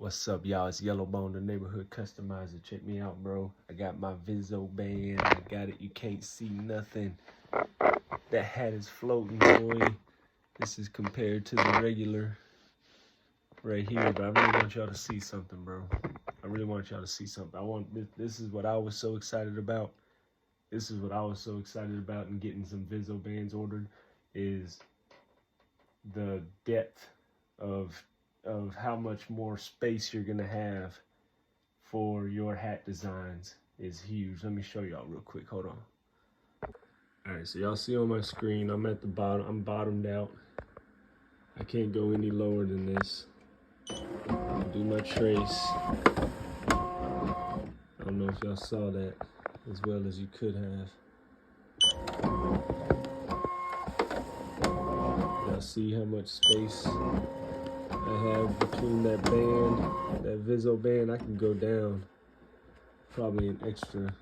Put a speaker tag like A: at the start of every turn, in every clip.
A: What's up, y'all? It's Yellowbone, the neighborhood customizer. Check me out, bro. I got my Viso Band. I got it. You can't see nothing. That hat is floating, boy. This is compared to the regular right here, but I really want y'all to see something, bro. I really want y'all to see something. This is what I was so excited about. This is what I was so excited about in getting some Viso Bands ordered, is the depth of how much more space you're gonna have for your hat designs is huge. Let me show y'all real quick. Hold on. All right, so y'all see on my screen, I'm at the bottom. I'm bottomed out. I can't go any lower than this. I'll do my trace. I don't know if y'all saw that as well as you could have. Y'all see how much space I have between that band, that Viso Band. I can go down probably an extra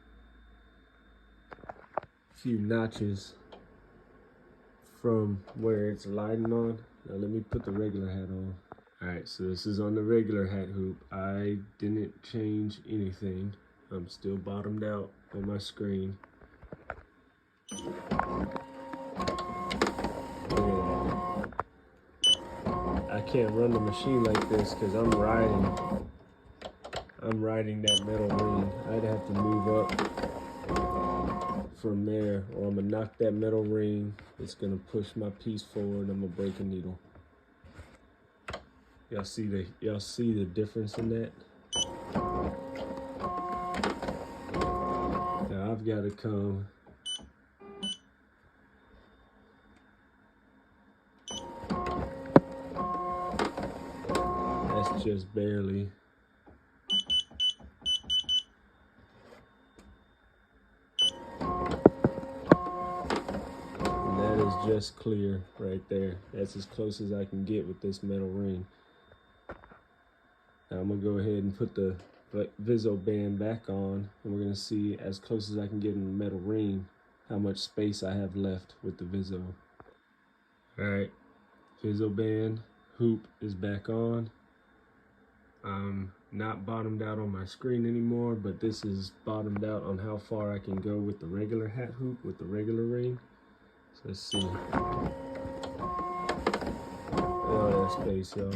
A: few notches from where it's lighting on. Now let me put the regular hat on. All right, so this is on the regular hat hoop. I didn't change anything. I'm still bottomed out on my screen. I can't run the machine like this because I'm riding that metal ring. I'd have to move up from there, or I'm gonna knock that metal ring. It's gonna push my piece forward. I'm gonna break a needle. Y'all see the difference in that? Now I've got to come that's just barely. And that is just clear right there. That's as close as I can get with this metal ring. Now I'm gonna go ahead and put the Viso Band back on, and we're gonna see, as close as I can get in the metal ring, how much space I have left with the Viso. All right, Viso Band hoop is back on. I'm not bottomed out on my screen anymore, but this is bottomed out on how far I can go with the regular hat hoop, with the regular ring. So let's see. Oh, that space, y'all.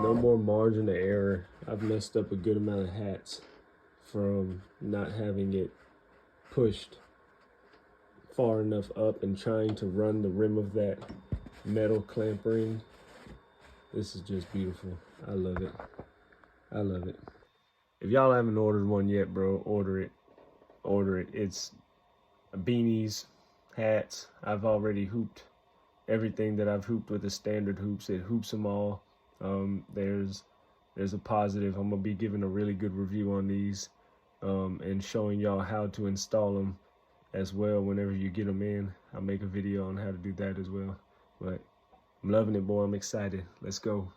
A: No more margin of error. I've messed up a good amount of hats from not having it pushed far enough up and trying to run the rim of that metal clamp ring. This is just beautiful. I love it. I love it. If y'all haven't ordered one yet, bro, order it. Order it. It's beanies, hats. I've already hooped everything that I've hooped with the standard hoops. It hoops them all. There's a positive. I'm gonna be giving a really good review on these and showing y'all how to install them as well. Whenever you get them in, I'll make a video on how to do that as well. But I'm loving it, boy. I'm excited. Let's go.